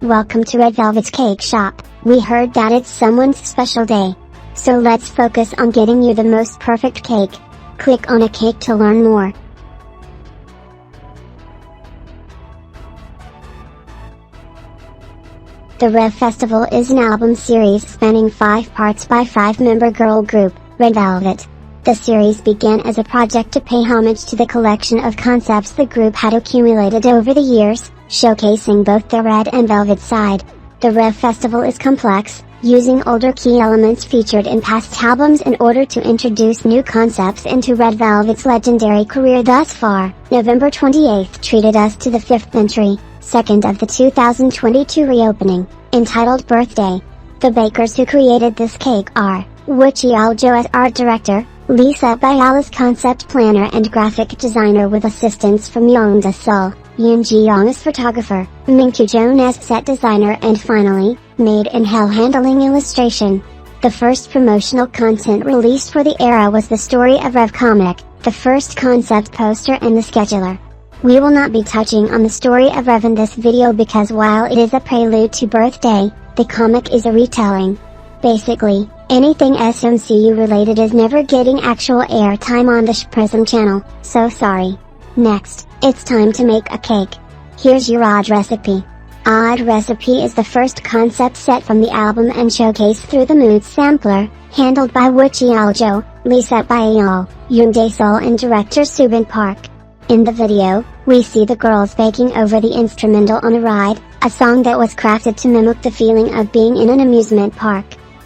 Welcome to Red Velvet's cake shop. We heard that it's someone's special day. So let's focus on getting you the most perfect cake. Click on a cake to learn more. The Reve Festival is an album series spanning 5 parts by 5-member girl group, Red Velvet. The series began as a project to pay homage to the collection of concepts the group had accumulated over the years, showcasing both the Red and Velvet side. The Reve Festival is complex, using older key elements featured in past albums in order to introduce new concepts into Red Velvet's legendary career thus far. November 28th treated us to the 5th entry, second of the 2022 reopening, entitled Birthday. The bakers who created this cake are Wuchi Aljo as art director, Lisa Bayal as concept planner and graphic designer with assistance from Yongda Sul, Yoon Ji-young as photographer, Mingkyu Joan as set designer and finally, Made in Hell handling illustration. The first promotional content released for the era was the Story of Rev comic, the first concept poster and the scheduler. We will not be touching on the Story of Rev in this video because while it is a prelude to Birthday, the comic is a retelling. Basically, anything SMCU related is never getting actual airtime on the Shpresm channel, so sorry. Next, it's time to make a cake. Here's your odd recipe. Odd recipe is the first concept set from the album and showcased through the mood sampler, handled by Wuchi Aljo, Lisa Bayal, Yoon Dae-sul and director Subin Park. In the video, we see the girls baking over the instrumental on a ride, a song that was crafted to mimic the feeling of being in an amusement park.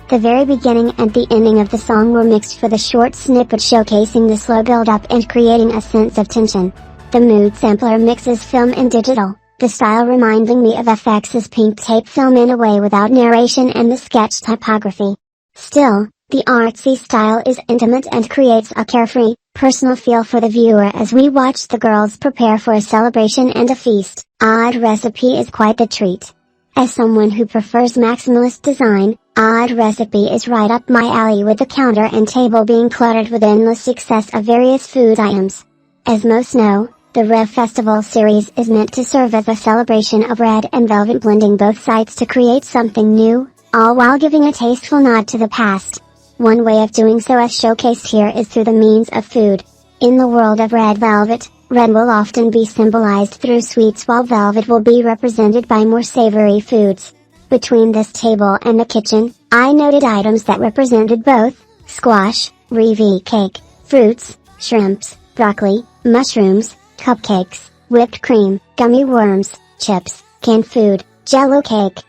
The very beginning and the ending of the song were mixed for the short snippet showcasing the slow build-up and creating a sense of tension. The mood sampler mixes film and digital, the style reminding me of FX's pink tape film in a way without narration and the sketch typography. Still, the artsy style is intimate and creates a carefree, personal feel for the viewer as we watch the girls prepare for a celebration and a feast. Odd recipe is quite the treat. As someone who prefers maximalist design, Odd recipe is right up my alley with the counter and table being cluttered with endless excess of various food items. As most know, the Reve Festival series is meant to serve as a celebration of Red and Velvet blending both sides to create something new, all while giving a tasteful nod to the past. One way of doing so as showcased here is through the means of food. In the world of Red Velvet, red will often be symbolized through sweets while velvet will be represented by more savory foods. Between this table and the kitchen, I noted items that represented both, squash, Reve cake, fruits, shrimps, broccoli, mushrooms, cupcakes, whipped cream, gummy worms, chips, canned food, jello cake.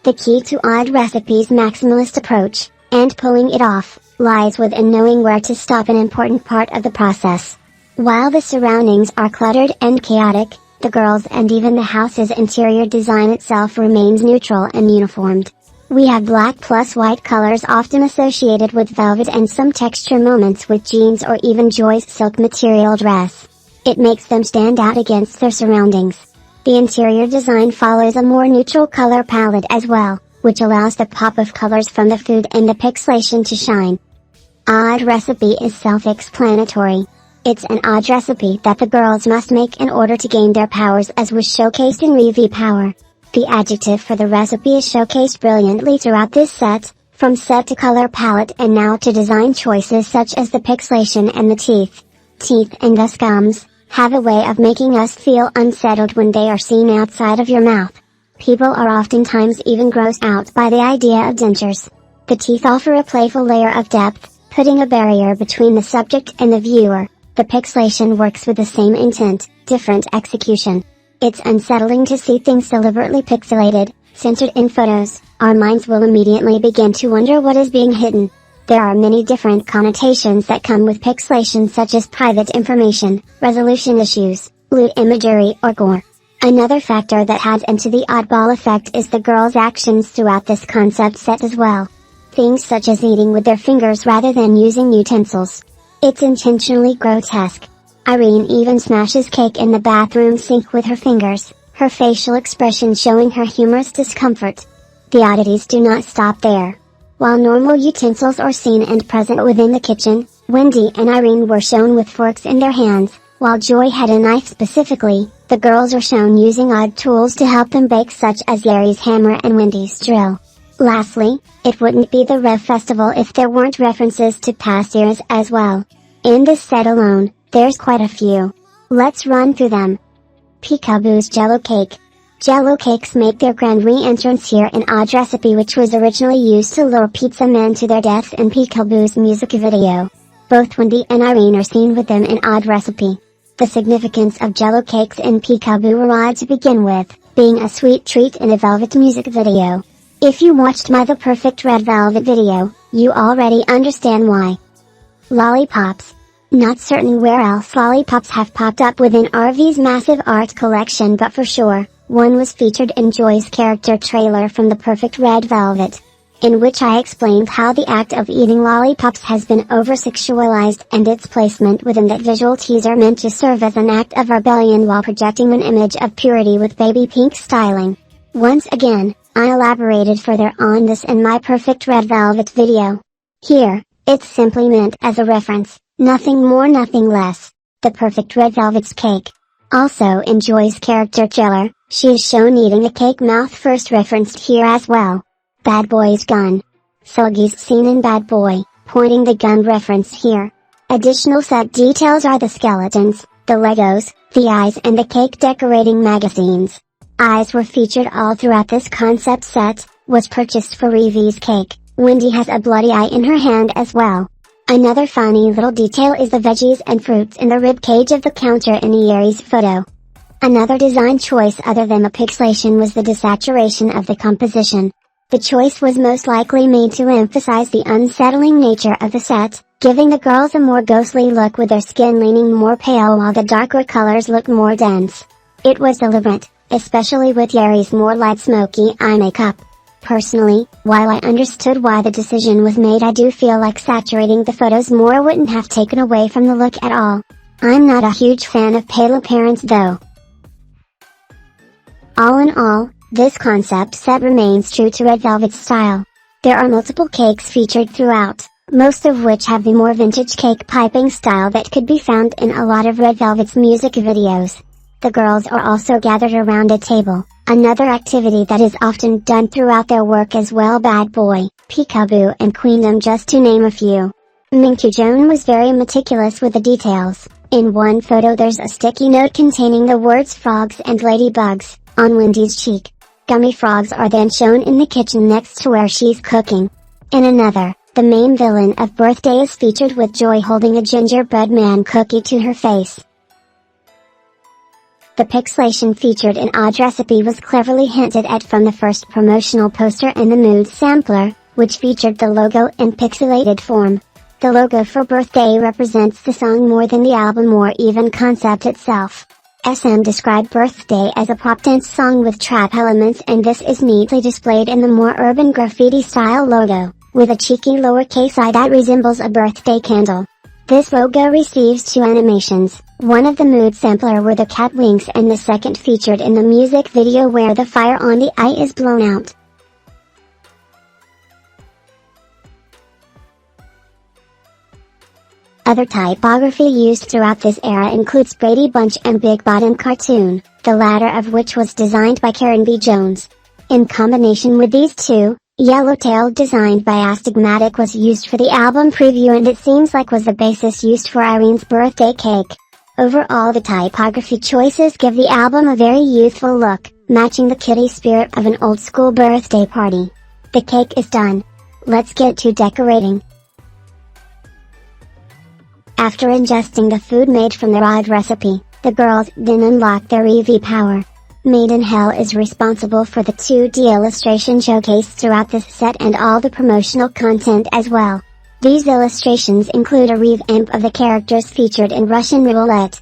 The key to Odd Recipe's maximalist approach, and pulling it off, lies within knowing where to stop, an important part of the process. While the surroundings are cluttered and chaotic, the girls and even the house's interior design itself remains neutral and uniformed. We have black plus white colors often associated with velvet and some texture moments with jeans or even Joy's silk material dress. It makes them stand out against their surroundings. The interior design follows a more neutral color palette as well, which allows the pop of colors from the food and the pixelation to shine. Odd Recipe is self-explanatory. It's an odd recipe that the girls must make in order to gain their powers, as was showcased in Reve Power. The adjective for the recipe is showcased brilliantly throughout this set, from set to color palette and now to design choices such as the pixelation and the teeth. Teeth and thus gums, have a way of making us feel unsettled when they are seen outside of your mouth. People are oftentimes even grossed out by the idea of dentures. The teeth offer a playful layer of depth, putting a barrier between the subject and the viewer. The pixelation works with the same intent, different execution. It's unsettling to see things deliberately pixelated, censored in photos, our minds will immediately begin to wonder what is being hidden. There are many different connotations that come with pixelation, such as private information, resolution issues, lewd imagery, or gore. Another factor that adds into the oddball effect is the girls' actions throughout this concept set as well. Things such as eating with their fingers rather than using utensils. It's intentionally grotesque. Irene even smashes cake in the bathroom sink with her fingers, her facial expression showing her humorous discomfort. The oddities do not stop there. While normal utensils are seen and present within the kitchen, Wendy and Irene were shown with forks in their hands, while Joy had a knife specifically. The girls are shown using odd tools to help them bake, such as Larry's hammer and Wendy's drill. Lastly, it wouldn't be the Reve Festival if there weren't references to past eras as well. In this set alone, there's quite a few. Let's run through them. Peekaboo's Jello Cake. Jello cakes make their grand re-entrance here in Odd Recipe, which was originally used to lure pizza men to their deaths in Peekaboo's music video. Both Wendy and Irene are seen with them in Odd Recipe. The significance of Jello cakes in Peekaboo were odd to begin with, being a sweet treat in a Velvet music video. If you watched my The Perfect Red Velvet video, you already understand why. Lollipops. Not certain where else lollipops have popped up within RV's massive art collection, but for sure, one was featured in Joy's character trailer from The Perfect Red Velvet, in which I explained how the act of eating lollipops has been over-sexualized, and its placement within that visual teaser meant to serve as an act of rebellion while projecting an image of purity with baby pink styling. Once again, I elaborated further on this in my Perfect Red Velvet video. Here, it's simply meant as a reference, nothing more, nothing less. The Perfect Red Velvet's cake. Also in Joy's character trailer, she is shown eating the cake, mouth first referenced here as well. Bad Boy's gun. Sulgi's seen in Bad Boy, pointing the gun reference here. Additional set details are the skeletons, the Legos, the eyes, and the cake decorating magazines. Eyes were featured all throughout this concept set, was purchased for Reve's cake. Wendy has a bloody eye in her hand as well. Another funny little detail is the veggies and fruits in the rib cage of the counter in Ieri's photo. Another design choice other than the pixelation was the desaturation of the composition. The choice was most likely made to emphasize the unsettling nature of the set, giving the girls a more ghostly look with their skin leaning more pale while the darker colors look more dense. It was deliberate, especially with Ieri's more light smoky eye makeup. Personally, while I understood why the decision was made, I do feel like saturating the photos more wouldn't have taken away from the look at all. I'm not a huge fan of pale appearance though. All in all, this concept set remains true to Red Velvet's style. There are multiple cakes featured throughout, most of which have the more vintage cake piping style that could be found in a lot of Red Velvet's music videos. The girls are also gathered around a table, another activity that is often done throughout their work as well. Bad Boy, Peekaboo, and Queendom, just to name a few. Minky Joan was very meticulous with the details. In one photo there's a sticky note containing the words frogs and ladybugs on Wendy's cheek. Gummy frogs are then shown in the kitchen next to where she's cooking. In another, the main villain of Birthday is featured with Joy holding a gingerbread man cookie to her face. The pixelation featured in Odd Recipe was cleverly hinted at from the first promotional poster and the mood sampler, which featured the logo in pixelated form. The logo for Birthday represents the song more than the album or even concept itself. SM described Birthday as a pop dance song with trap elements, and this is neatly displayed in the more urban graffiti style logo, with a cheeky lowercase I that resembles a birthday candle. This logo receives two animations, one of the mood sampler where the cat winks and the second featured in the music video where the fire on the eye is blown out. Other typography used throughout this era includes Brady Bunch and Big Bottom Cartoon, the latter of which was designed by Karen B. Jones. In combination with these two, Yellowtail designed by Astigmatic was used for the album preview, and it seems like was the basis used for Irene's birthday cake. Overall, the typography choices give the album a very youthful look, matching the kiddie spirit of an old school birthday party. The cake is done. Let's get to decorating. After ingesting the food made from their Odd Recipe, the girls then unlock their Reve power. Made in Hell is responsible for the 2D illustration showcased throughout this set and all the promotional content as well. These illustrations include a revamp of the characters featured in Russian Roulette.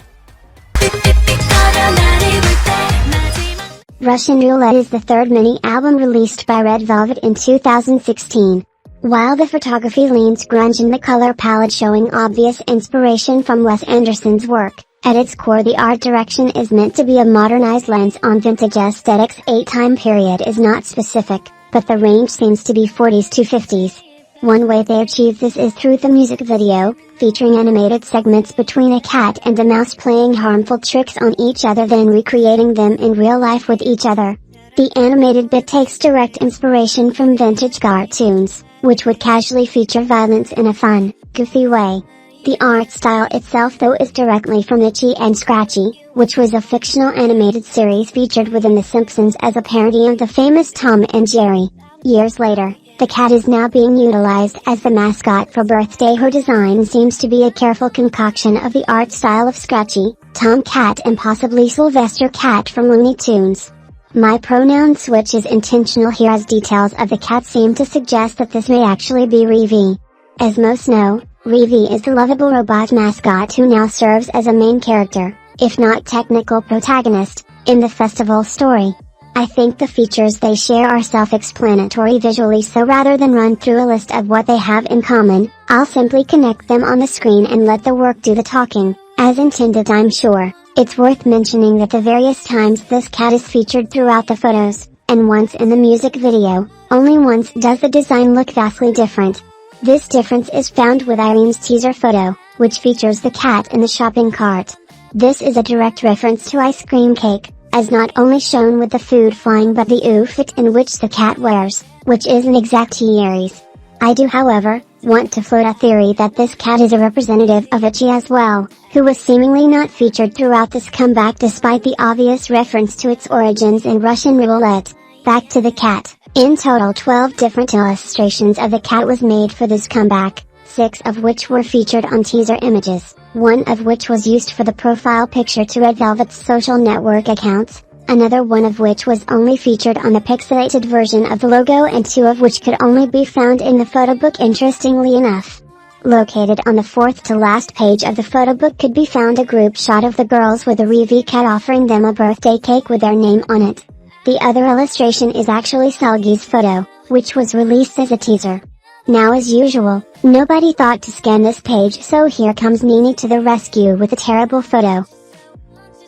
Russian Roulette is the third mini-album released by Red Velvet in 2016. While the photography leans grunge and the color palette showing obvious inspiration from Wes Anderson's work, at its core the art direction is meant to be a modernized lens on vintage aesthetics. A time period is not specific, but the range seems to be 40s to 50s. One way they achieve this is through the music video, featuring animated segments between a cat and a mouse playing harmful tricks on each other then recreating them in real life with each other. The animated bit takes direct inspiration from vintage cartoons, which would casually feature violence in a fun, goofy way. The art style itself though is directly from Itchy and Scratchy, which was a fictional animated series featured within The Simpsons as a parody of the famous Tom and Jerry. Years later, the cat is now being utilized as the mascot for birthday. Her design seems to be a careful concoction of the art style of Scratchy, Tom Cat and possibly Sylvester Cat from Looney Tunes. My pronoun switch is intentional here as details of the cat seem to suggest that this may actually be Reve. As most know, Reve is the lovable robot mascot who now serves as a main character, if not technical protagonist, in the festival story. I think the features they share are self-explanatory visually, so rather than run through a list of what they have in common, I'll simply connect them on the screen and let the work do the talking, as intended I'm sure. It's worth mentioning that the various times this cat is featured throughout the photos, and once in the music video, only once does the design look vastly different. This difference is found with Irene's teaser photo, which features the cat in the shopping cart. This is a direct reference to Ice Cream Cake, as not only shown with the food flying but the outfit in which the cat wears, which isn't exactly Aries. I do however, want to float a theory that this cat is a representative of Itchy as well, who was seemingly not featured throughout this comeback despite the obvious reference to its origins in Russian Roulette. Back to the cat. In total 12 different illustrations of the cat was made for this comeback, 6 of which were featured on teaser images, 1 of which was used for the profile picture to Red Velvet's social network accounts, another 1 of which was only featured on the pixelated version of the logo and 2 of which could only be found in the photo book. Interestingly enough, located on the 4th to last page of the photo book could be found a group shot of the girls with a Reve cat offering them a birthday cake with their name on it. The other illustration is actually Selgi's photo, which was released as a teaser. Now as usual, nobody thought to scan this page, so here comes NINI to the rescue with a terrible photo.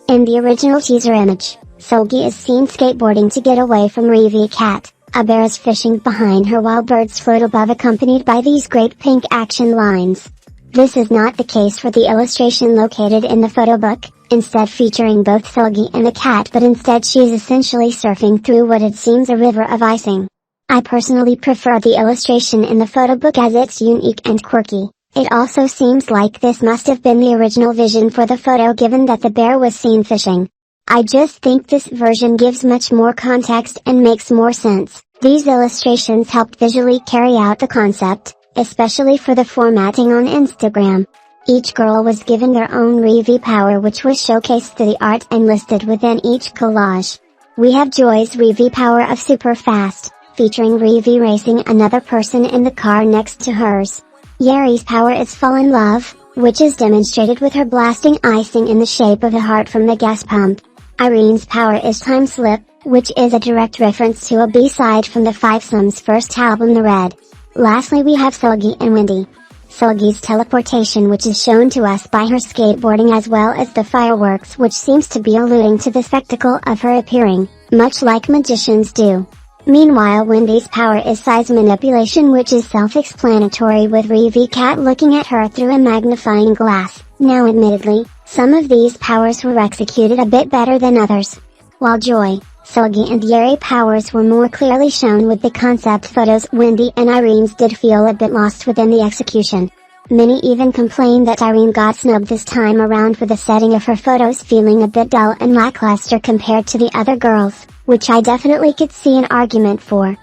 In the original teaser image, Selgi is seen skateboarding to get away from Reve cat, a bear is fishing behind her while birds float above accompanied by these great pink action lines. This is not the case for the illustration located in the photo book, instead featuring both Selgi and the cat, but instead she is essentially surfing through what it seems a river of icing. I personally prefer the illustration in the photo book as it's unique and quirky. It also seems like this must have been the original vision for the photo given that the bear was seen fishing. I just think this version gives much more context and makes more sense. These illustrations helped visually carry out the concept, especially for the formatting on Instagram. Each girl was given their own Reve power which was showcased through the art and listed within each collage. We have Joy's Reve power of super fast, featuring Reve racing another person in the car next to hers. Yeri's power is fall in love, which is demonstrated with her blasting icing in the shape of a heart from the gas pump. Irene's power is time slip, which is a direct reference to a B-side from the Fivesome's first album The Red. Lastly we have Selgi and Wendy. Selgi's teleportation which is shown to us by her skateboarding as well as the fireworks which seems to be alluding to the spectacle of her appearing, much like magicians do. Meanwhile Wendy's power is size manipulation which is self-explanatory with Reve cat looking at her through a magnifying glass. Now admittedly, some of these powers were executed a bit better than others. While Joy, Selgi and Yeri powers were more clearly shown with the concept photos, Wendy and Irene's did feel a bit lost within the execution. Many even complained that Irene got snubbed this time around with the setting of her photos feeling a bit dull and lackluster compared to the other girls, which I definitely could see an argument for.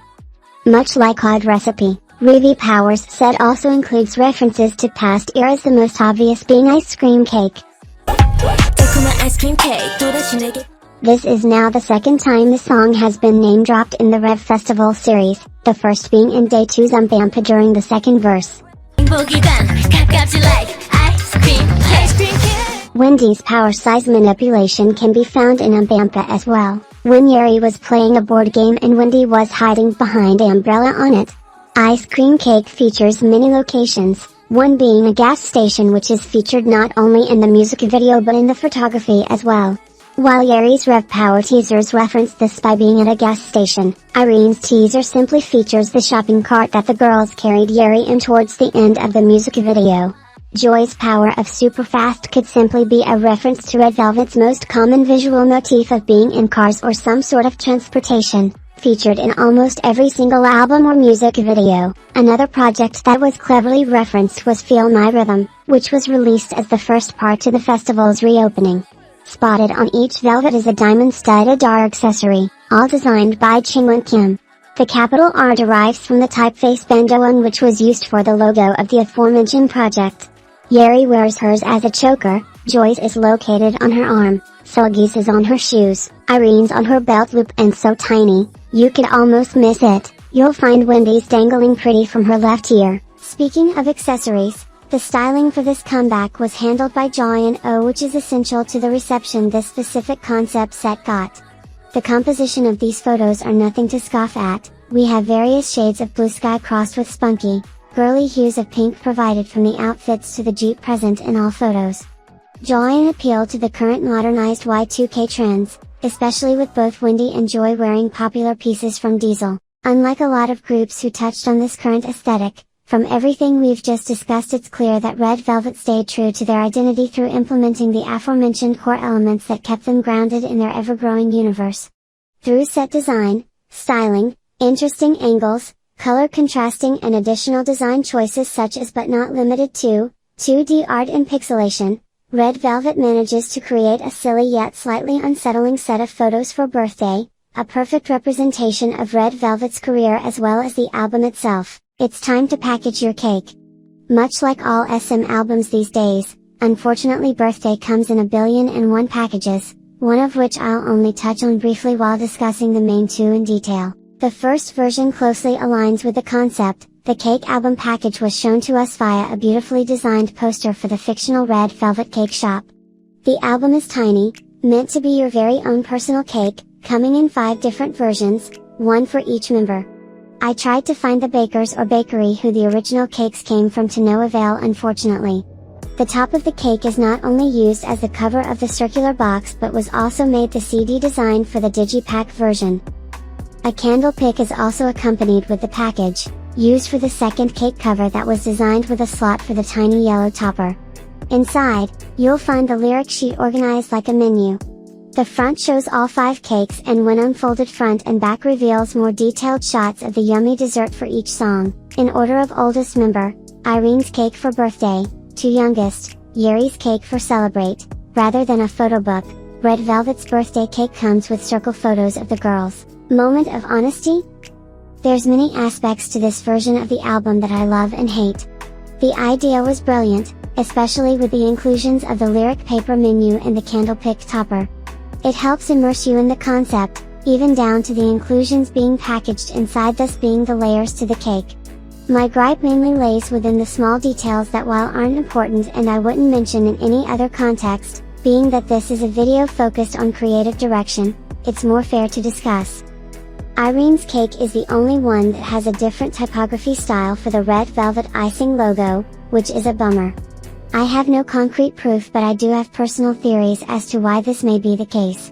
Much like Odd Recipe, Reve Powers set also includes references to past eras, the most obvious being Ice Cream Cake. This is now the second time the song has been name-dropped in the Reve Festival series, the first being in Day 2's Umbampa during the second verse. Wendy's power size manipulation can be found in Umbampa as well, when Yeri was playing a board game and Wendy was hiding behind an umbrella on it. Ice cream cake features many locations, one being a gas station which is featured not only in the music video but in the photography as well. While Yeri's Rev Power teasers reference this by being at a gas station, Irene's teaser simply features the shopping cart that the girls carried Yeri in towards the end of the music video. Joy's power of super fast could simply be a reference to Red Velvet's most common visual motif of being in cars or some sort of transportation, featured in almost every single album or music video. Another project that was cleverly referenced was Feel My Rhythm, which was released as the first part to the festival's reopening. Spotted on each velvet is a diamond-studded R accessory, all designed by Chingwon Kim. The capital R derives from the typeface Bandoan which was used for the logo of the aforementioned project. Yeri wears hers as a choker, Joy's is located on her arm, Seulgi's is on her shoes, Irene's on her belt loop and so tiny, you could almost miss it. You'll find Wendy's dangling pretty from her left ear. Speaking of accessories, the styling for this comeback was handled by Joy Oh, which is essential to the reception this specific concept set got. The composition of these photos are nothing to scoff at. We have various shades of blue sky crossed with spunky, girly hues of pink provided from the outfits to the Jeep present in all photos. Joy appeal to the current modernized Y2K trends, especially with both Wendy and Joy wearing popular pieces from Diesel. Unlike a lot of groups who touched on this current aesthetic, from everything we've just discussed it's clear that Red Velvet stayed true to their identity through implementing the aforementioned core elements that kept them grounded in their ever-growing universe. Through set design, styling, interesting angles, color contrasting and additional design choices such as but not limited to, 2D art and pixelation, Red Velvet manages to create a silly yet slightly unsettling set of photos for Birthday, a perfect representation of Red Velvet's career as well as the album itself. It's time to package your cake. Much like all SM albums these days, unfortunately Birthday comes in 1,000,000,001 packages, one of which I'll only touch on briefly while discussing the main two in detail. The first version closely aligns with the concept. The cake album package was shown to us via a beautifully designed poster for the fictional Red Velvet cake shop. The album is tiny, meant to be your very own personal cake, coming in 5 different versions, one for each member. I tried to find the bakers or bakery who the original cakes came from to no avail unfortunately. The top of the cake is not only used as the cover of the circular box but was also made the CD design for the digipack version. A candle pick is also accompanied with the package, used for the second cake cover that was designed with a slot for the tiny yellow topper. Inside, you'll find the lyric sheet organized like a menu. The front shows all 5 cakes and when unfolded front and back reveals more detailed shots of the yummy dessert for each song, in order of oldest member, Irene's cake for Birthday, to youngest, Yeri's cake for Celebrate. Rather than a photo book, Red Velvet's birthday cake comes with circle photos of the girls. Moment of honesty? There's many aspects to this version of the album that I love and hate. The idea was brilliant, especially with the inclusions of the lyric paper menu and the candle pick topper. It helps immerse you in the concept, even down to the inclusions being packaged inside thus being the layers to the cake. My gripe mainly lays within the small details that while aren't important and I wouldn't mention in any other context, being that this is a video focused on creative direction, it's more fair to discuss. Irene's cake is the only one that has a different typography style for the Red Velvet icing logo, which is a bummer. I have no concrete proof but I do have personal theories as to why this may be the case.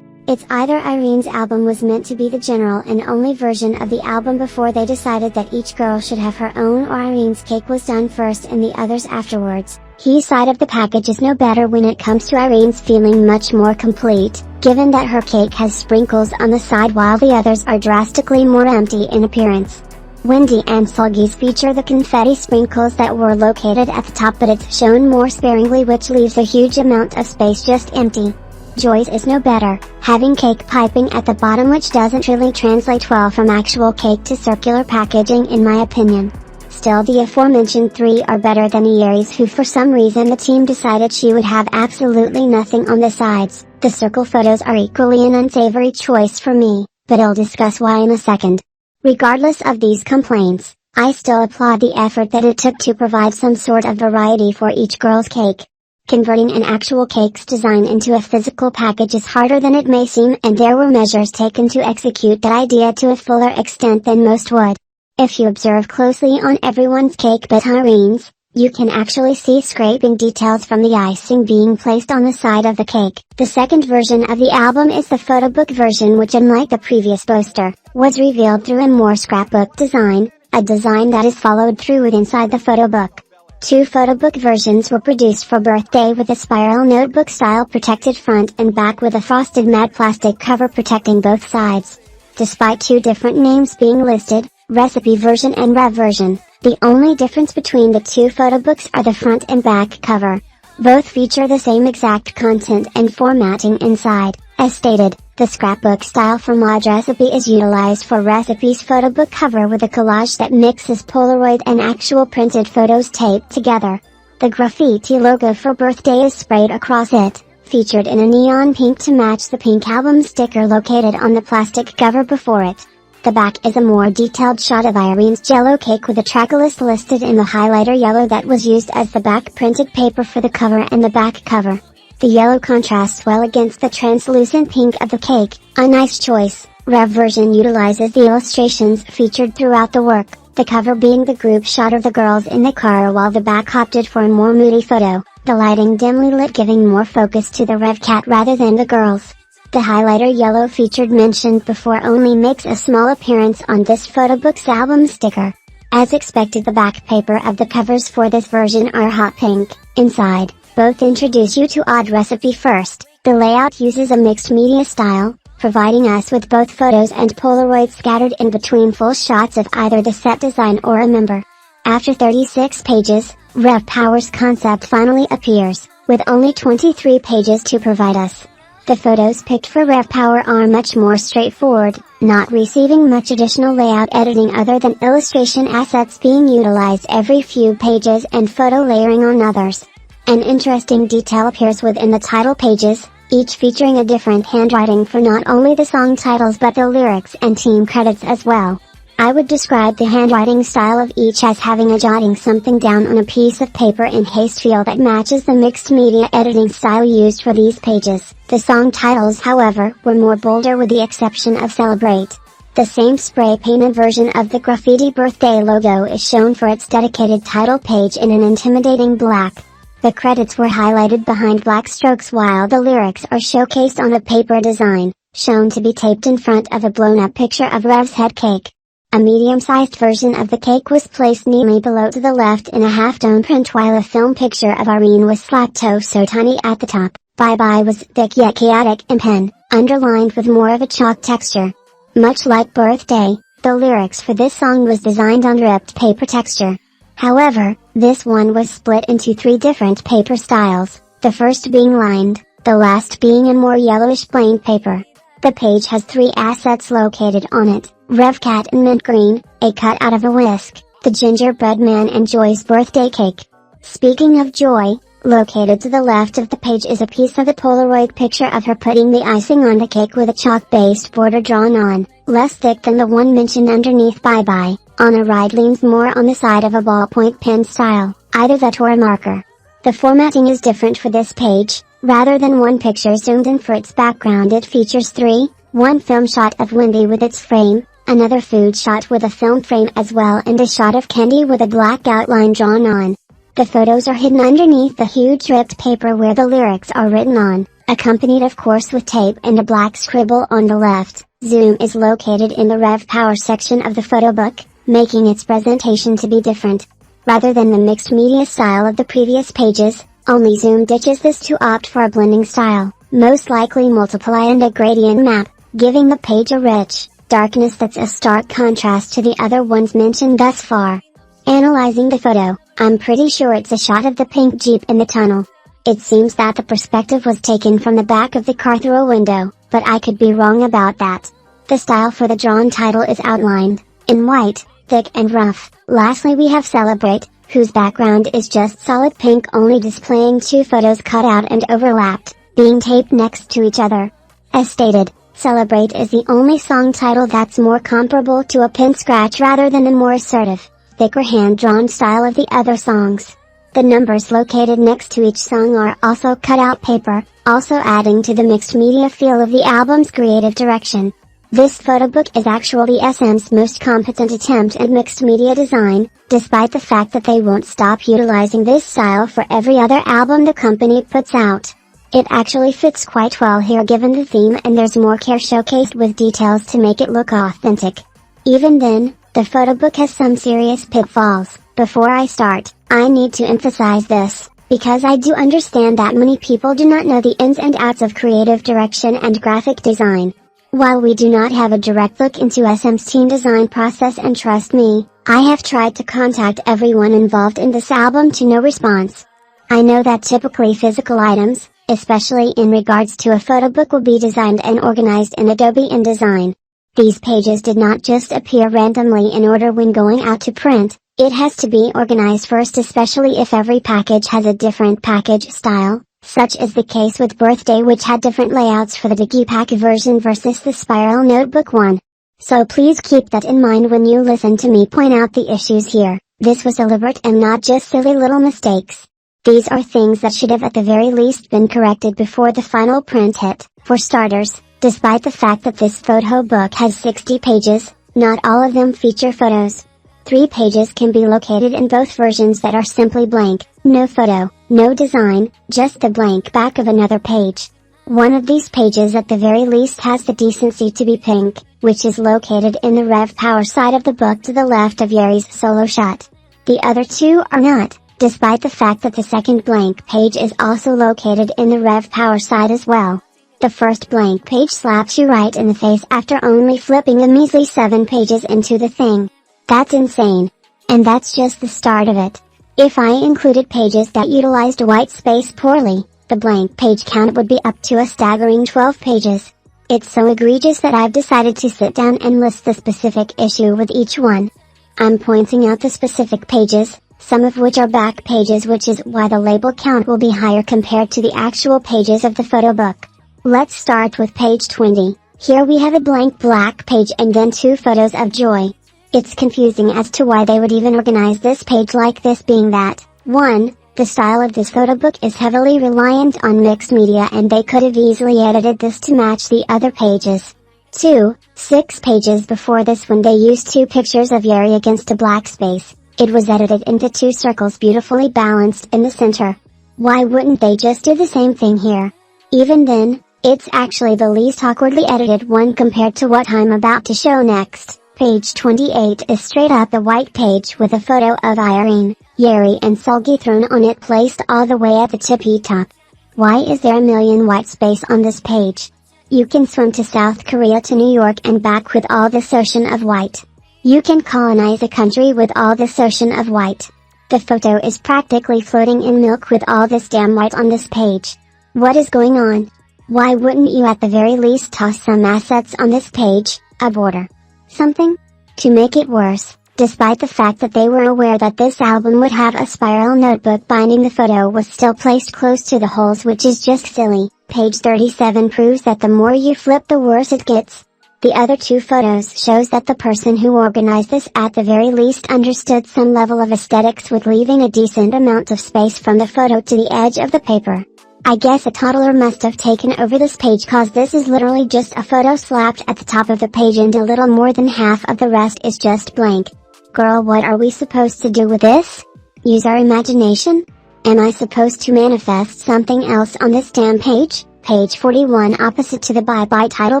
It's either Irene's album was meant to be the general and only version of the album before they decided that each girl should have her own, or Irene's cake was done first and the others afterwards. His side of the package is no better when it comes to Irene's feeling much more complete, given that her cake has sprinkles on the side while the others are drastically more empty in appearance. Wendy and Seulgi's feature the confetti sprinkles that were located at the top but it's shown more sparingly which leaves a huge amount of space just empty. Joy's is no better, having cake piping at the bottom which doesn't really translate well from actual cake to circular packaging in my opinion. Still, the aforementioned 3 are better than NINI'S, who for some reason the team decided she would have absolutely nothing on the sides. The circle photos are equally an unsavory choice for me, but I'll discuss why in a second. Regardless of these complaints, I still applaud the effort that it took to provide some sort of variety for each girl's cake. Converting an actual cake's design into a physical package is harder than it may seem, and there were measures taken to execute that idea to a fuller extent than most would. If you observe closely on everyone's cake but Irene's, you can actually see scraping details from the icing being placed on the side of the cake. The second version of the album is the photo book version, which, unlike the previous poster, was revealed through a more scrapbook design, a design that is followed through with inside the photo book. 2 photo book versions were produced for birthday, with a spiral notebook style protected front and back with a frosted matte plastic cover protecting both sides. Despite 2 different names being listed, recipe version and Reve version, the only difference between the 2 photo books are the front and back cover. Both feature the same exact content and formatting inside. As stated, the scrapbook style for Mod Recipe is utilized for Recipe's photo book cover, with a collage that mixes Polaroid and actual printed photos taped together. The graffiti logo for birthday is sprayed across it, featured in a neon pink to match the pink album sticker located on the plastic cover before it. The back is a more detailed shot of Irene's jello cake with a track list listed in the highlighter yellow that was used as the back printed paper for the cover and the back cover. The yellow contrasts well against the translucent pink of the cake, a nice choice. Reve version utilizes the illustrations featured throughout the work, the cover being the group shot of the girls in the car, while the back opted for a more moody photo, the lighting dimly lit giving more focus to the Reve cat rather than the girls. The highlighter yellow featured mentioned before only makes a small appearance on this photo book's album sticker. As expected, the back paper of the covers for this version are hot pink. Inside, both introduce you to Odd Recipe first. The layout uses a mixed media style, providing us with both photos and Polaroids scattered in between full shots of either the set design or a member. After 36 pages, Reve Power's concept finally appears, with only 23 pages to provide us. The photos picked for Reve Power are much more straightforward, not receiving much additional layout editing other than illustration assets being utilized every few pages and photo layering on others. An interesting detail appears within the title pages, each featuring a different handwriting for not only the song titles but the lyrics and team credits as well. I would describe the handwriting style of each as having a jotting something down on a piece of paper in haste feel that matches the mixed media editing style used for these pages. The song titles, however, were more bolder with the exception of Celebrate. The same spray painted version of the graffiti birthday logo is shown for its dedicated title page in an intimidating black. The credits were highlighted behind black strokes while the lyrics are showcased on a paper design, shown to be taped in front of a blown-up picture of Reve's head cake. A medium-sized version of the cake was placed neatly below to the left in a half-dome print, while a film picture of Irene was slapped so tiny at the top. Bye Bye was thick yet chaotic and pen, underlined with more of a chalk texture. Much like Birthday, the lyrics for this song was designed on ripped paper texture. However, this one was split into 3 different paper styles, the first being lined, the last being in more yellowish plain paper. The page has 3 assets located on it: Reve Cat in mint green, a cut out of a whisk, the gingerbread man, and Joy's birthday cake. Speaking of Joy, located to the left of the page is a piece of the Polaroid picture of her putting the icing on the cake with a chalk-based border drawn on, less thick than the one mentioned underneath Bye Bye. On the right leans more on the side of a ballpoint pen style, either that or a marker. The formatting is different for this page. Rather than one picture zoomed in for its background, it features 3, one film shot of Wendy with its frame, another food shot with a film frame as well, and a shot of Candy with a black outline drawn on. The photos are hidden underneath the huge ripped paper where the lyrics are written on, accompanied of course with tape and a black scribble on the left. Zoom is located in the Reve Power section of the photo book, making its presentation to be different. Rather than the mixed media style of the previous pages, only Zoom ditches this to opt for a blending style, most likely multiply and a gradient map, giving the page a rich darkness that's a stark contrast to the other ones mentioned thus far. Analyzing the photo, I'm pretty sure it's a shot of the pink Jeep in the tunnel. It seems that the perspective was taken from the back of the car through a window, but I could be wrong about that. The style for the drawn title is outlined in white, thick and rough. Lastly we have Celebrate, whose background is just solid pink, only displaying two photos cut out and overlapped, being taped next to each other. As stated, Celebrate is the only song title that's more comparable to a pin scratch rather than the more assertive, thicker hand-drawn style of the other songs. The numbers located next to each song are also cut-out paper, also adding to the mixed media feel of the album's creative direction. This photo book is actually SM's most competent attempt at mixed media design, despite the fact that they won't stop utilizing this style for every other album the company puts out. It actually fits quite well here given the theme, and there's more care showcased with details to make it look authentic. Even then, the photo book has some serious pitfalls. Before I start, I need to emphasize this, because I do understand that many people do not know the ins and outs of creative direction and graphic design. While we do not have a direct look into SM's team design process, and trust me, I have tried to contact everyone involved in this album to no response. I know that typically physical items, especially in regards to a photo book, will be designed and organized in Adobe InDesign. These pages did not just appear randomly in order when going out to print. It has to be organized first, especially if every package has a different package style, such is the case with Birthday, which had different layouts for the Digipack version versus the Spiral Notebook one. So please keep that in mind when you listen to me point out the issues here. This was deliberate and not just silly little mistakes. These are things that should have at the very least been corrected before the final print hit. For starters, despite the fact that this photo book has 60 pages, not all of them feature photos. 3 pages can be located in both versions that are simply blank, no photo, no design, just the blank back of another page. One of these pages at the very least has the decency to be pink, which is located in the Reve Power side of the book to the left of Yeri's solo shot. The other 2 are not, despite the fact that the second blank page is also located in the Reve Power side as well. The first blank page slaps you right in the face after only flipping a measly 7 pages into the thing. That's insane. And that's just the start of it. If I included pages that utilized white space poorly, the blank page count would be up to a staggering 12 pages. It's so egregious that I've decided to sit down and list the specific issue with each one. I'm pointing out the specific pages, some of which are back pages, which is why the label count will be higher compared to the actual pages of the photo book. Let's start with page 20. Here we have a blank black page and then 2 photos of Joy. It's confusing as to why they would even organize this page like this, being that, 1, the style of this photo book is heavily reliant on mixed media and they could have easily edited this to match the other pages. 2, 6 pages before this, when they used 2 pictures of Yeri against a black space, it was edited into 2 circles beautifully balanced in the center. Why wouldn't they just do the same thing here? Even then, it's actually the least awkwardly edited one compared to what I'm about to show next. Page 28 is straight up the white page with a photo of Irene, Yeri and Seulgi thrown on it, placed all the way at the tippy top. Why is there a million white space on this page? You can swim to South Korea to New York and back with all this ocean of white. You can colonize a country with all this ocean of white. The photo is practically floating in milk with all this damn white on this page. What is going on? Why wouldn't you at the very least toss some assets on this page, a border? Something? To make it worse, despite the fact that they were aware that this album would have a spiral notebook binding, the photo was still placed close to the holes, which is just silly. Page 37 proves that the more you flip the worse it gets. The other 2 photos shows that the person who organized this at the very least understood some level of aesthetics with leaving a decent amount of space from the photo to the edge of the paper. I guess a toddler must have taken over this page, cause this is literally just a photo slapped at the top of the page and a little more than half of the rest is just blank. Girl, what are we supposed to do with this? Use our imagination? Am I supposed to manifest something else on this damn page? Page 41, opposite to the bye-bye title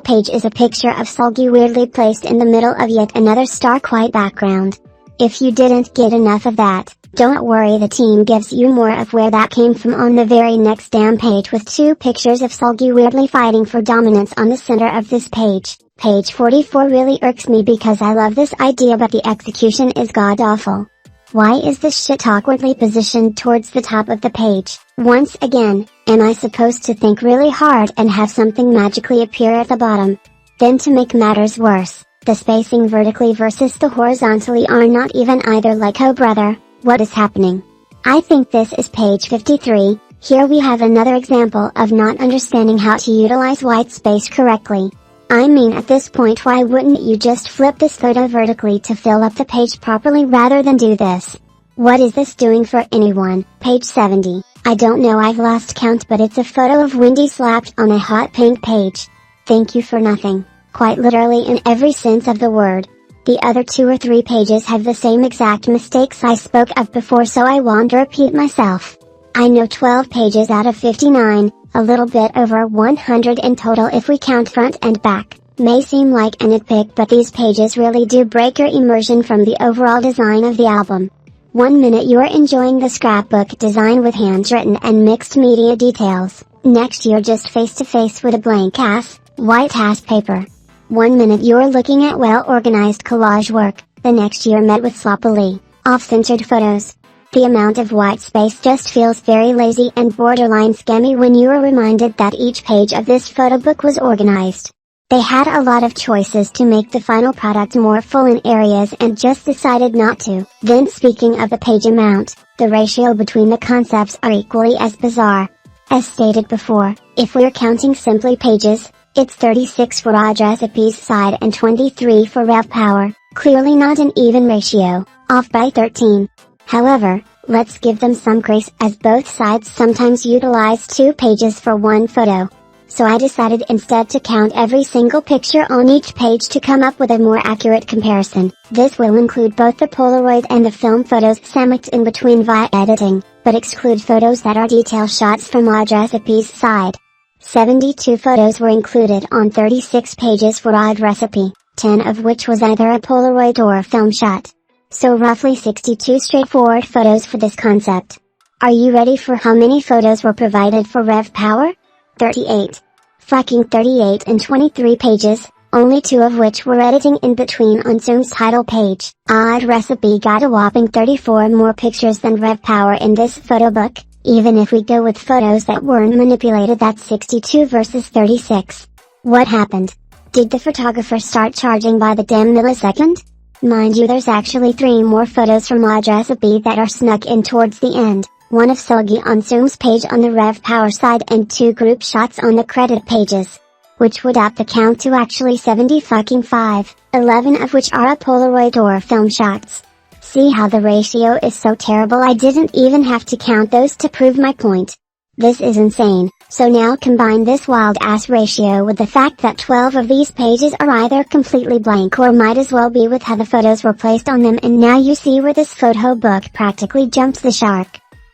page, is a picture of Seulgi weirdly placed in the middle of yet another stark white background. If you didn't get enough of that, don't worry, the team gives you more of where that came from on the very next damn page, with 2 pictures of Seulgi weirdly fighting for dominance on the center of this page. Page 44 really irks me because I love this idea, but the execution is god-awful. Why is this shit awkwardly positioned towards the top of the page? Once again, am I supposed to think really hard and have something magically appear at the bottom? Then to make matters worse, The spacing vertically versus the horizontally are not even either like oh brother, what is happening? I think this is page 53, here we have another example of not understanding how to utilize white space correctly. I mean at this point why wouldn't you just flip this photo vertically to fill up the page properly rather than do this? What is this doing for anyone? Page 70, I don't know, I've lost count, but it's a photo of Wendy slapped on a hot pink page. Thank you for nothing, quite literally in every sense of the word. The other 2 or 3 pages have the same exact mistakes I spoke of before, so I won't repeat myself. I know 12 pages out of 59, a little bit over 100 in total if we count front and back, may seem like a nitpick, but these pages really do break your immersion from the overall design of the album. 1 minute you're enjoying the scrapbook design with handwritten and mixed media details, next you're just face to face with a blank ass, white ass paper. 1 minute you're looking at well-organized collage work, the next you're met with sloppily, off-centered photos. The amount of white space just feels very lazy and borderline scammy when you are reminded that each page of this photo book was organized. They had a lot of choices to make the final product more full in areas and just decided not to. Then speaking of the page amount, the ratio between the concepts are equally as bizarre. As stated before, if we're counting simply pages, it's 36 for odd recipes side and 23 for Rev Power, clearly not an even ratio, off by 13. However, let's give them some grace as both sides sometimes utilize 2 pages for 1 photo. So I decided instead to count every single picture on each page to come up with a more accurate comparison. This will include both the Polaroid and the film photos sandwiched in between via editing, but exclude photos that are detail shots from odd recipes side. 72 photos were included on 36 pages for odd recipe, 10 of which was either a Polaroid or a film shot. So roughly 62 straightforward photos for this concept. Are you ready for how many photos were provided for Rev Power? 38. Fucking 38 in 23 pages, only 2 of which were editing in between on Zoom's title page. Odd Recipe got a whopping 34 more pictures than Rev Power in this photo book, even if we go with photos that weren't manipulated. That's 62 versus 36. What happened? Did the photographer start charging by the damn millisecond? Mind you, there's actually 3 more photos from Odd Recipe that are snuck in towards the end, 1 of Sogi on Zoom's page on the Rev Power side and 2 group shots on the credit pages. Which would up the count to actually 75, 11 of which are a Polaroid or film shots. See how the ratio is so terrible? I didn't even have to count those to prove my point. This is insane. So now combine this wild ass ratio with the fact that 12 of these pages are either completely blank or might as well be with how the photos were placed on them, and now you see where this photo book practically jumped the shark.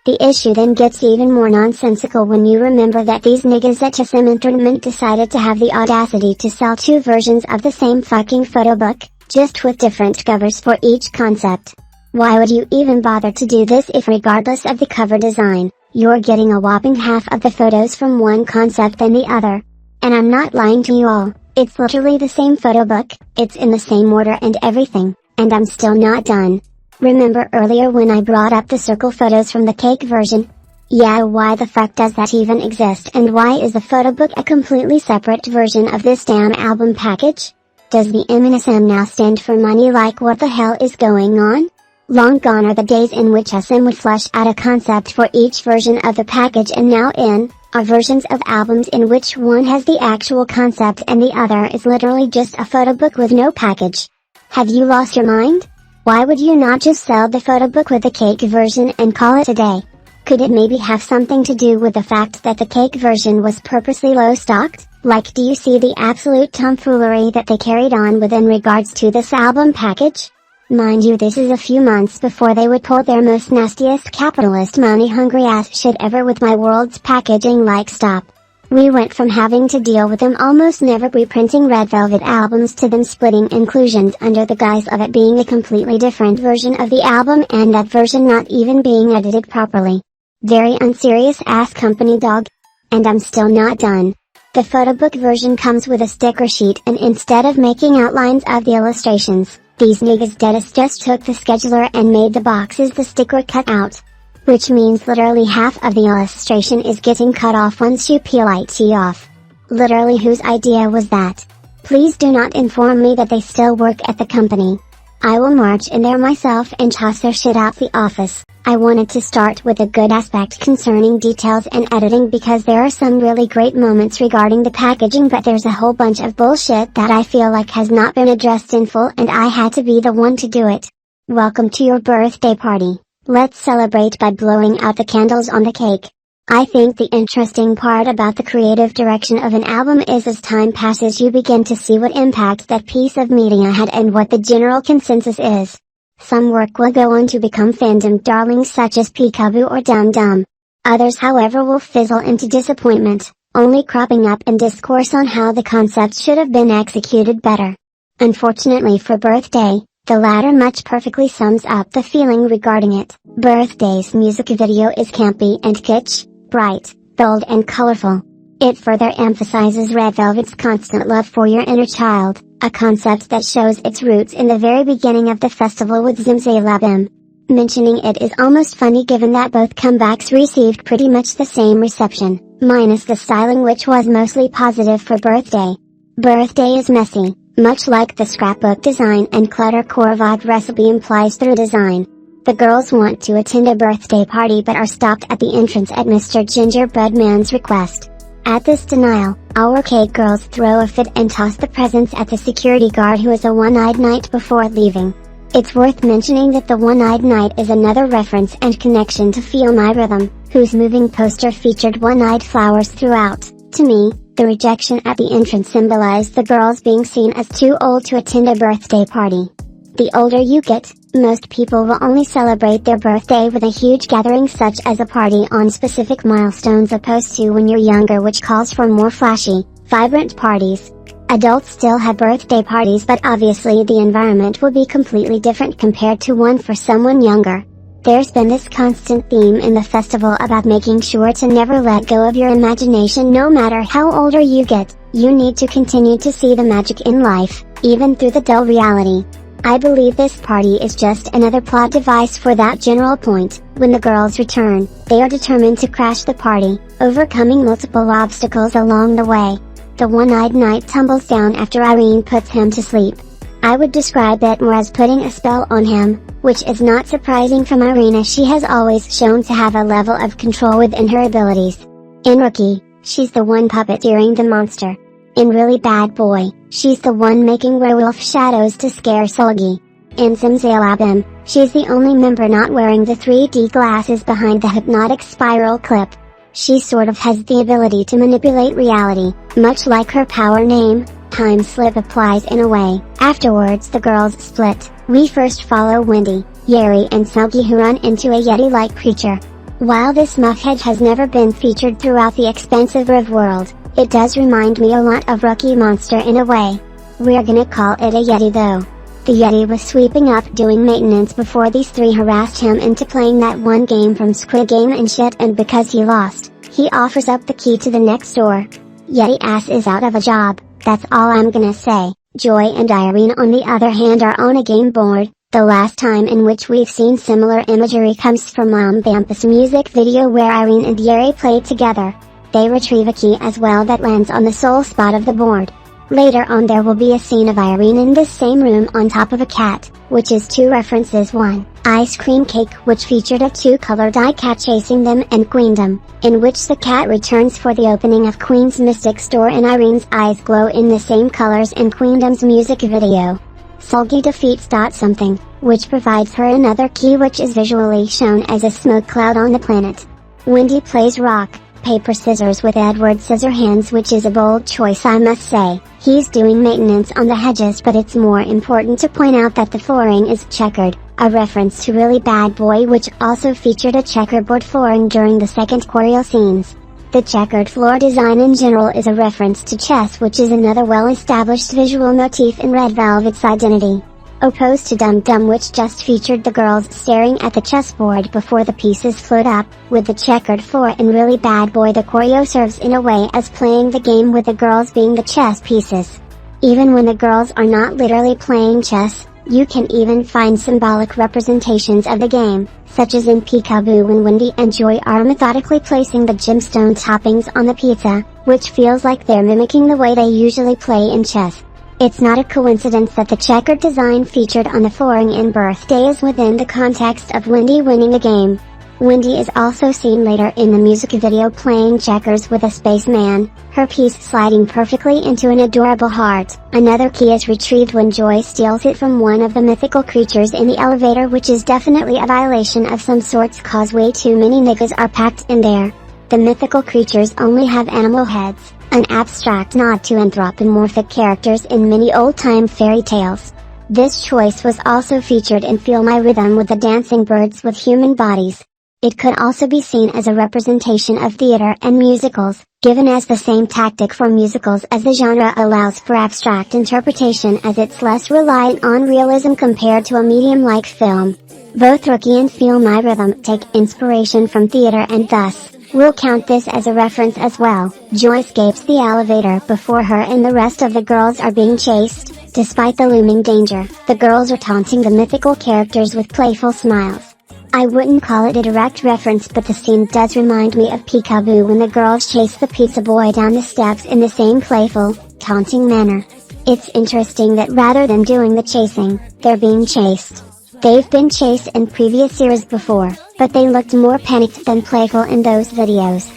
The issue then gets even more nonsensical when you remember that these niggas at SM Entertainment decided to have the audacity to sell 2 versions of the same fucking photo book, just with different covers for each concept. Why would you even bother to do this if regardless of the cover design, you're getting a whopping half of the photos from one concept than the other? And I'm not lying to you all, it's literally the same photo book, it's in the same order and everything, and I'm still not done. Remember earlier when I brought up the circle photos from the cake version? Yeah, why the fuck does that even exist, and why is the photo book a completely separate version of this damn album package? Does the NINI'S now stand for money? Like what the hell is going on? Long gone are the days in which SM would flesh out a concept for each version of the package, and now in are versions of albums in which one has the actual concept and the other is literally just a photo book with no package. Have you lost your mind? Why would you not just sell the photo book with the cake version and call it a day? Could it maybe have something to do with the fact that the cake version was purposely low stocked? Like, do you see the absolute tomfoolery that they carried on with in regards to this album package? Mind you, this is a few months before they would pull their most nastiest capitalist money hungry ass shit ever with my world's packaging. Like, stop. We went from having to deal with them almost never reprinting Red Velvet albums to them splitting inclusions under the guise of it being a completely different version of the album, and that version not even being edited properly. Very unserious ass company, dog. And I'm still not done. The photo book version comes with a sticker sheet, and instead of making outlines of the illustrations, these niggas deadass just took the scheduler and made the boxes the sticker cut out. Which means literally half of the illustration is getting cut off once you peel it off. Literally, whose idea was that? Please do not inform me that they still work at the company. I will march in there myself and toss their shit out the office. I wanted to start with a good aspect concerning details and editing because there are some really great moments regarding the packaging, but there's a whole bunch of bullshit that I feel like has not been addressed in full, and I had to be the one to do it. Welcome to your birthday party. Let's celebrate by blowing out the candles on the cake. I think the interesting part about the creative direction of an album is as time passes you begin to see what impact that piece of media had and what the general consensus is. Some work will go on to become fandom darlings such as Peekaboo or Dum Dum. Others however will fizzle into disappointment, only cropping up in discourse on how the concept should have been executed better. Unfortunately for Birthday, the latter much perfectly sums up the feeling regarding it. Birthday's music video is campy and kitsch, bright, bold and colorful. It further emphasizes Red Velvet's constant love for your inner child, a concept that shows its roots in the very beginning of the festival with Zimzalabim. Mentioning it is almost funny given that both comebacks received pretty much the same reception, minus the styling which was mostly positive for Birthday. Birthday is messy, much like the scrapbook design and clutter Korvad recipe implies through design. The girls want to attend a birthday party but are stopped at the entrance at Mr. Gingerbread Man's request. At this denial, our cake girls throw a fit and toss the presents at the security guard, who is a one-eyed knight, before leaving. It's worth mentioning that the one-eyed knight is another reference and connection to Feel My Rhythm, whose moving poster featured one-eyed flowers throughout. To me, the rejection at the entrance symbolized the girls being seen as too old to attend a birthday party. The older you get, most people will only celebrate their birthday with a huge gathering such as a party on specific milestones, opposed to when you're younger, which calls for more flashy, vibrant parties. Adults still have birthday parties, but obviously the environment will be completely different compared to one for someone younger. There's been this constant theme in the festival about making sure to never let go of your imagination. No matter how older you get, you need to continue to see the magic in life, even through the dull reality. I believe this party is just another plot device for that general point. When the girls return, they are determined to crash the party, overcoming multiple obstacles along the way. The one-eyed knight tumbles down after Irene puts him to sleep. I would describe it more as putting a spell on him, which is not surprising from Irene, as she has always shown to have a level of control within her abilities. In Rookie, she's the one puppeteering the monster. In Really Bad Boy, she's the one making werewolf shadows to scare Solgi. In Zimzalabim, she's the only member not wearing the 3D glasses behind the hypnotic spiral clip. She sort of has the ability to manipulate reality, much like her power name, Time Slip, applies in a way. Afterwards the girls split. We first follow Wendy, Yeri and Selgi, who run into a Yeti-like creature. While this muffhead has never been featured throughout the expansive Riv world, it does remind me a lot of Rookie Monster in a way. We're gonna call it a Yeti though. The Yeti was sweeping up doing maintenance before these three harassed him into playing that one game from Squid Game and shit, and because he lost, he offers up the key to the next door. Yeti ass is out of a job, that's all I'm gonna say. Joy and Irene on the other hand are on a game board. The last time in which we've seen similar imagery comes from Mom Bampus' music video, where Irene and Yeri play together. They retrieve a key as well that lands on the sole spot of the board. Later on there will be a scene of Irene in this same room on top of a cat, which is two references: one, Ice Cream Cake, which featured a two-color die cat chasing them, and Queendom, in which the cat returns for the opening of Queen's Mystic Store and Irene's eyes glow in the same colors in Queendom's music video. Solgi defeats Something, which provides her another key, which is visually shown as a smoke cloud on the planet. Wendy plays rock, paper, scissors with Edward Scissorhands, which is a bold choice, I must say. He's doing maintenance on the hedges, but it's more important to point out that the flooring is checkered, a reference to Really Bad Boy, which also featured a checkerboard flooring during the second choreo scenes. The checkered floor design in general is a reference to chess, which is another well-established visual motif in Red Velvet's identity. Opposed to Dum Dum, which just featured the girls staring at the chessboard before the pieces float up, with the checkered floor in Really Bad Boy the choreo serves in a way as playing the game, with the girls being the chess pieces. Even when the girls are not literally playing chess, you can even find symbolic representations of the game, such as in Peekaboo when Wendy and Joy are methodically placing the gemstone toppings on the pizza, which feels like they're mimicking the way they usually play in chess. It's not a coincidence that the checkered design featured on the flooring in Birthday is within the context of Wendy winning the game. Wendy is also seen later in the music video playing checkers with a spaceman, her piece sliding perfectly into an adorable heart. Another key is retrieved when Joy steals it from one of the mythical creatures in the elevator, which is definitely a violation of some sorts cause way too many niggas are packed in there. The mythical creatures only have animal heads, an abstract nod to anthropomorphic characters in many old-time fairy tales. This choice was also featured in Feel My Rhythm with the dancing birds with human bodies. It could also be seen as a representation of theater and musicals, given as the same tactic for musicals as the genre allows for abstract interpretation as it's less reliant on realism compared to a medium like film. Both Rookie and Feel My Rhythm take inspiration from theater and thus, we'll count this as a reference as well. Joy escapes the elevator before her and the rest of the girls are being chased. Despite the looming danger, the girls are taunting the mythical characters with playful smiles. I wouldn't call it a direct reference, but the scene does remind me of Peekaboo when the girls chase the pizza boy down the steps in the same playful, taunting manner. It's interesting that rather than doing the chasing, they're being chased. They've been chased in previous series before, but they looked more panicked than playful in those videos.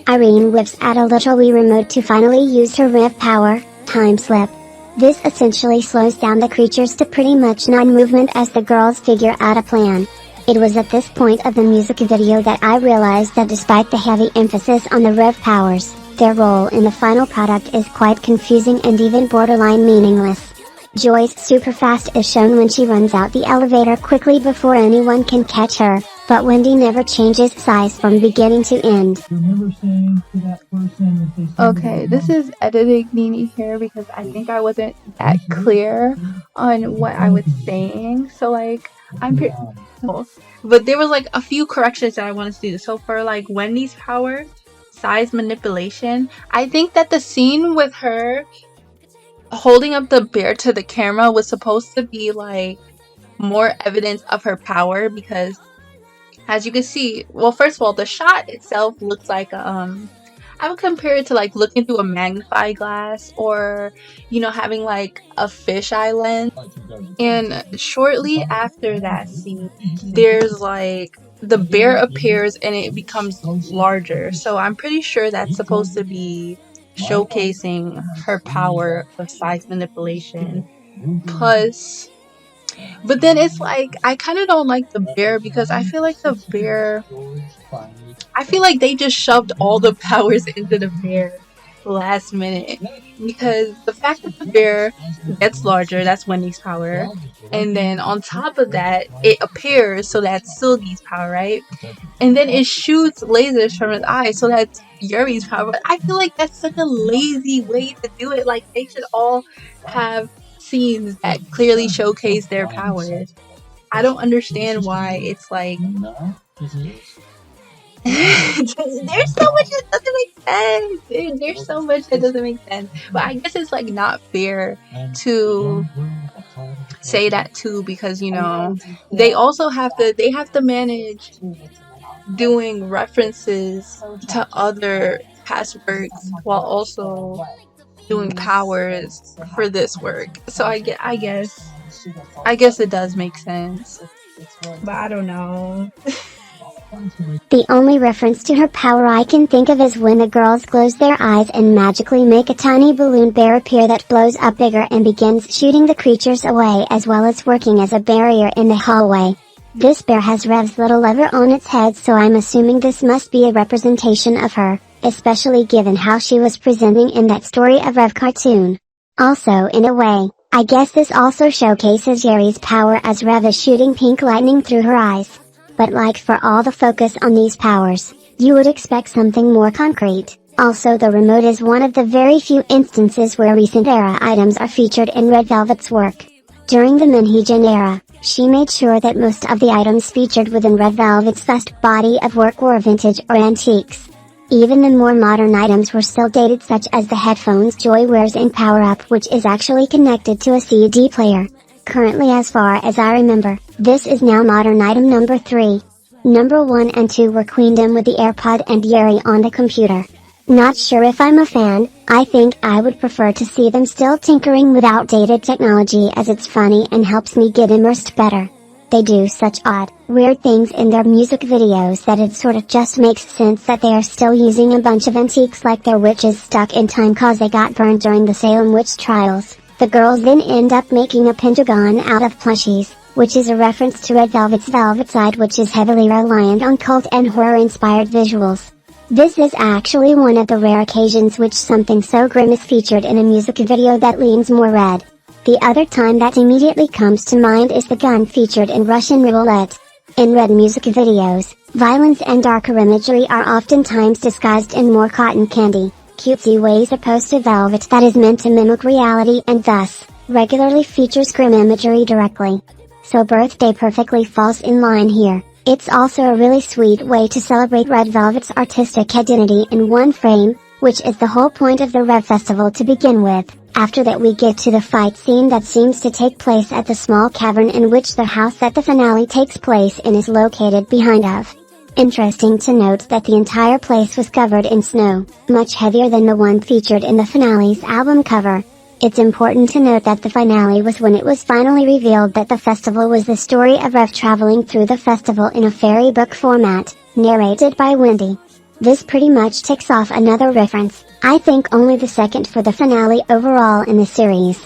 Irene whips out a little Wii remote to finally use her Reve power, time slip. This essentially slows down the creatures to pretty much non-movement as the girls figure out a plan. It was at this point of the music video that I realized that despite the heavy emphasis on the Reve powers, their role in the final product is quite confusing and even borderline meaningless. Joy's super fast is shown when she runs out the elevator quickly before anyone can catch her, but Wendy never changes size from beginning to end. Okay, this is editing Nini here because I think I wasn't that clear on what I was saying. So I'm pretty cool. But there was a few corrections that I wanted to do. So for Wendy's power, size manipulation, I think that the scene with her holding up the bear to the camera was supposed to be more evidence of her power, because as you can see, well, first of all, the shot itself looks like I would compare it to looking through a magnifying glass, or having a fisheye lens. And shortly after that scene, there's the bear appears and it becomes larger. So I'm pretty sure that's supposed to be showcasing her power of size manipulation. Plus, but then it's I kind of don't like the bear, because I feel like they just shoved all the powers into the bear last minute, because the fact that the bear gets larger, that's Wendy's power, and then on top of that it appears, so that's Silgy's power, right? And then it shoots lasers from its eyes, so that's Yuri's power. But I feel like that's such a lazy way to do it. They should all have scenes that clearly showcase their powers. I don't understand why it's there's so much that doesn't make sense. There's so much that doesn't make sense. But I guess it's not fair to say that too, because they also have to manage doing references to other past works while also doing powers for this work. So I guess it does make sense, but I don't know. The only reference to her power I can think of is when the girls close their eyes and magically make a tiny balloon bear appear that blows up bigger and begins shooting the creatures away, as well as working as a barrier in the hallway. This bear has Rev's little lever on its head, so I'm assuming this must be a representation of her, especially given how she was presenting in that Story of Rev cartoon. Also, in a way, I guess this also showcases Yuri's power, as Rev is shooting pink lightning through her eyes. But for all the focus on these powers, you would expect something more concrete. Also, the remote is one of the very few instances where recent era items are featured in Red Velvet's work. During the Minhyejin era, she made sure that most of the items featured within Red Velvet's vast body of work were vintage or antiques. Even the more modern items were still dated, such as the headphones Joy wears in Power Up, which is actually connected to a CD player. Currently, as far as I remember, this is now modern item number 3. Number 1 and 2 were Queendom with the AirPod and Yuri on the computer. Not sure if I'm a fan, I think I would prefer to see them still tinkering with outdated technology, as it's funny and helps me get immersed better. They do such odd, weird things in their music videos that it sort of just makes sense that they are still using a bunch of antiques like they're witches stuck in time cause they got burned during the Salem witch trials. The girls then end up making a pentagon out of plushies, which is a reference to Red Velvet's Velvet Side, which is heavily reliant on cult and horror-inspired visuals. This is actually one of the rare occasions which something so grim is featured in a music video that leans more red. The other time that immediately comes to mind is the gun featured in Russian roulette. In red music videos, violence and darker imagery are oftentimes disguised in more cotton candy, cutesy ways opposed to Velvet that is meant to mimic reality and thus, regularly features grim imagery directly. So Birthday perfectly falls in line here. It's also a really sweet way to celebrate Red Velvet's artistic identity in one frame, which is the whole point of the Reve Festival to begin with. After that we get to the fight scene that seems to take place at the small cavern in which the house that the finale takes place in is located behind of. Interesting to note that the entire place was covered in snow, much heavier than the one featured in the finale's album cover. It's important to note that the finale was when it was finally revealed that the festival was the story of Reve traveling through the festival in a fairy book format, narrated by Wendy. This pretty much ticks off another reference, I think only the second for the finale overall in the series.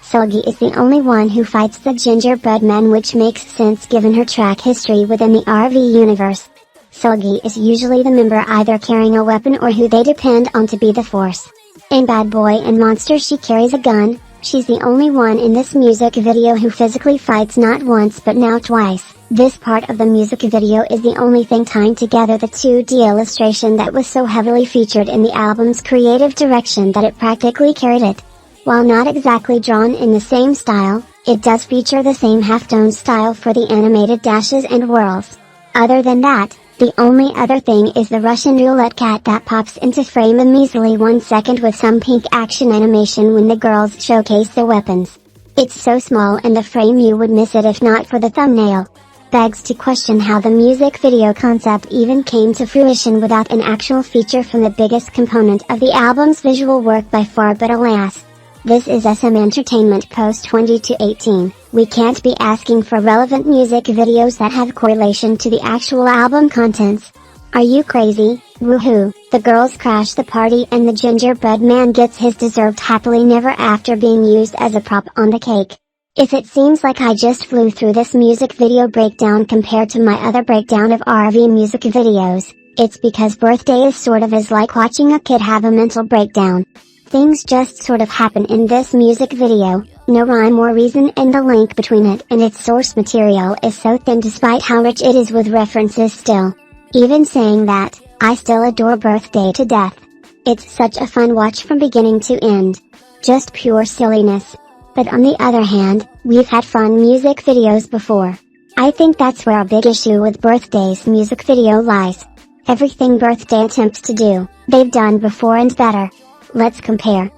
Sulgi is the only one who fights the gingerbread man, which makes sense given her track history within the RV universe. Sulgi is usually the member either carrying a weapon or who they depend on to be the force. In Bad Boy and Monster she carries a gun. She's the only one in this music video who physically fights not once but now twice. This part of the music video is the only thing tying together the 2D illustration that was so heavily featured in the album's creative direction that it practically carried it. While not exactly drawn in the same style, it does feature the same halftone style for the animated dashes and whirls. Other than that, the only other thing is the Russian roulette cat that pops into frame a measly 1 second with some pink action animation when the girls showcase their weapons. It's so small in the frame you would miss it if not for the thumbnail. Begs to question how the music video concept even came to fruition without an actual feature from the biggest component of the album's visual work by far, but alas. This is SM Entertainment post 2018. We can't be asking for relevant music videos that have correlation to the actual album contents. Are you crazy? Woohoo, the girls crash the party and the gingerbread man gets his deserved happily never after being used as a prop on the cake. If it seems like I just flew through this music video breakdown compared to my other breakdown of RV music videos, it's because Birthday is sort of as like watching a kid have a mental breakdown. Things just sort of happen in this music video, no rhyme or reason, and the link between it and its source material is so thin despite how rich it is with references still. Even saying that, I still adore Birthday to death. It's such a fun watch from beginning to end. Just pure silliness. But on the other hand, we've had fun music videos before. I think that's where a big issue with Birthday's music video lies. Everything Birthday attempts to do, they've done before and better. Let's compare.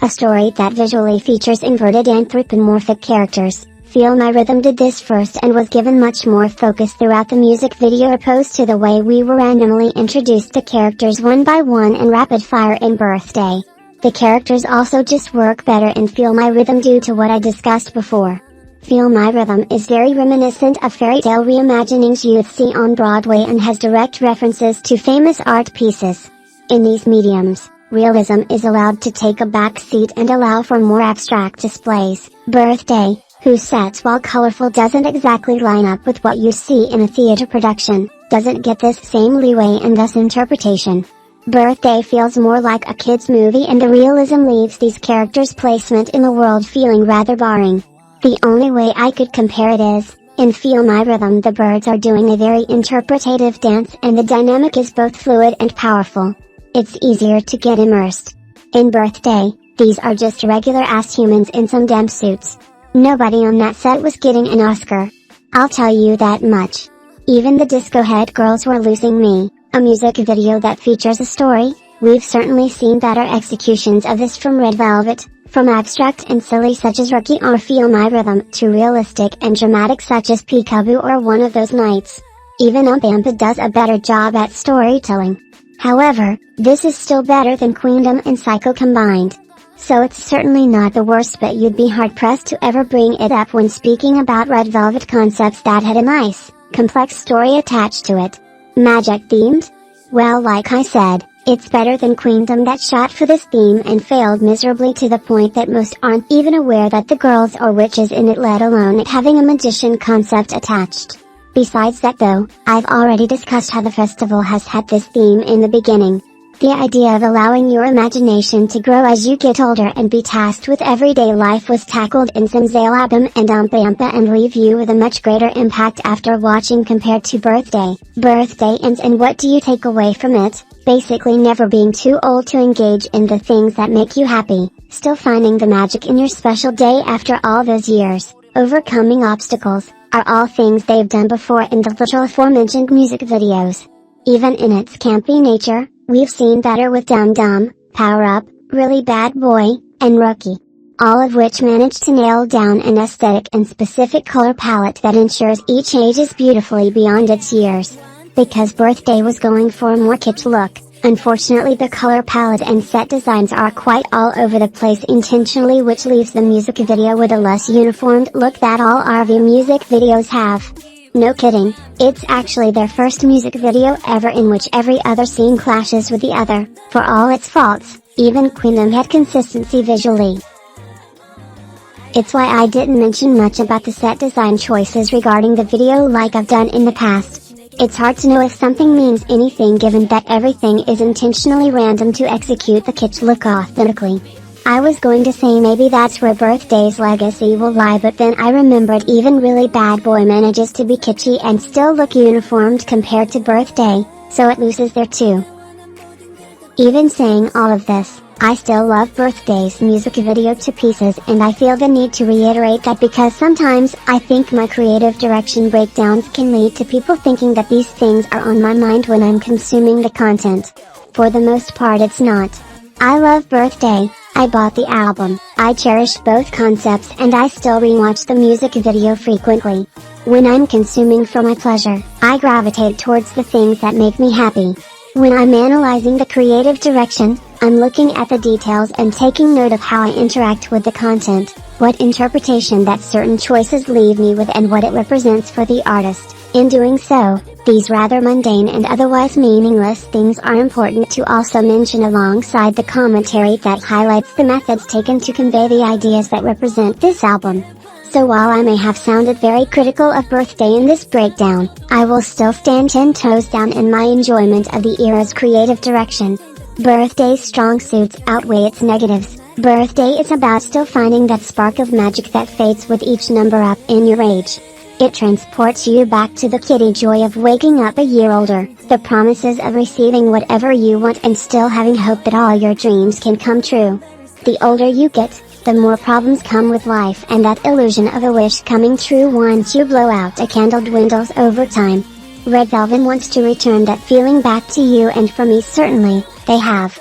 A story that visually features inverted anthropomorphic characters. Feel My Rhythm did this first and was given much more focus throughout the music video opposed to the way we were randomly introduced to characters one by one and rapid fire in Birthday. The characters also just work better in Feel My Rhythm due to what I discussed before. Feel My Rhythm is very reminiscent of fairy tale reimaginings you'd see on Broadway and has direct references to famous art pieces. In these mediums, realism is allowed to take a back seat and allow for more abstract displays. Birthday, whose sets while colorful doesn't exactly line up with what you see in a theater production, doesn't get this same leeway and thus interpretation. Birthday feels more like a kid's movie and the realism leaves these characters' placement in the world feeling rather boring. The only way I could compare it is, in Feel My Rhythm the birds are doing a very interpretative dance and the dynamic is both fluid and powerful. It's easier to get immersed. In Birthday, these are just regular-ass humans in some damn suits. Nobody on that set was getting an Oscar. I'll tell you that much. Even the disco head girls were losing me. A music video that features a story, we've certainly seen better executions of this from Red Velvet, from abstract and silly such as Rookie or Feel My Rhythm to realistic and dramatic such as Peekaboo or One of Those Nights. Even Umpa Umpa does a better job at storytelling. However, this is still better than Queendom and Psycho combined. So it's certainly not the worst, but you'd be hard-pressed to ever bring it up when speaking about Red Velvet concepts that had a nice, complex story attached to it. Magic themed? Well, like I said, it's better than Queendom that shot for this theme and failed miserably to the point that most aren't even aware that the girls are witches in it, let alone it having a magician concept attached. Besides that though, I've already discussed how the festival has had this theme in the beginning. The idea of allowing your imagination to grow as you get older and be tasked with everyday life was tackled in Simsalabim and Oompa Oompa and leave you with a much greater impact after watching compared to Birthday. Birthday ends, and what do you take away from it? Basically never being too old to engage in the things that make you happy, still finding the magic in your special day after all those years, overcoming obstacles, are all things they've done before in the little aforementioned music videos. Even in its campy nature, we've seen better with Dum Dum, Power Up, Really Bad Boy, and Rookie. All of which managed to nail down an aesthetic and specific color palette that ensures each ages beautifully beyond its years. Because Birthday was going for a more kitsch look, unfortunately the color palette and set designs are quite all over the place intentionally, which leaves the music video with a less uniformed look that all RV music videos have. No kidding, it's actually their first music video ever in which every other scene clashes with the other. For all its faults, even Queendom had consistency visually. It's why I didn't mention much about the set design choices regarding the video like I've done in the past. It's hard to know if something means anything given that everything is intentionally random to execute the kitsch look authentically. I was going to say maybe that's where Birthday's legacy will lie, but then I remembered even Really Bad Boy manages to be kitschy and still look uniformed compared to Birthday, so it loses there too. Even saying all of this, I still love Birthday's music video to pieces, and I feel the need to reiterate that because sometimes I think my creative direction breakdowns can lead to people thinking that these things are on my mind when I'm consuming the content. For the most part it's not. I love Birthday, I bought the album, I cherish both concepts, and I still rewatch the music video frequently. When I'm consuming for my pleasure, I gravitate towards the things that make me happy. When I'm analyzing the creative direction, I'm looking at the details and taking note of how I interact with the content, what interpretation that certain choices leave me with, and what it represents for the artist. In doing so, these rather mundane and otherwise meaningless things are important to also mention alongside the commentary that highlights the methods taken to convey the ideas that represent this album. So while I may have sounded very critical of Birthday in this breakdown, I will still stand 10 toes down in my enjoyment of the era's creative direction. Birthday's strong suits outweigh its negatives. Birthday is about still finding that spark of magic that fades with each number up in your age. It transports you back to the kiddie joy of waking up a year older, the promises of receiving whatever you want and still having hope that all your dreams can come true. The older you get, the more problems come with life, and that illusion of a wish coming true once you blow out a candle dwindles over time. Red Velvet wants to return that feeling back to you, and for me certainly, they have.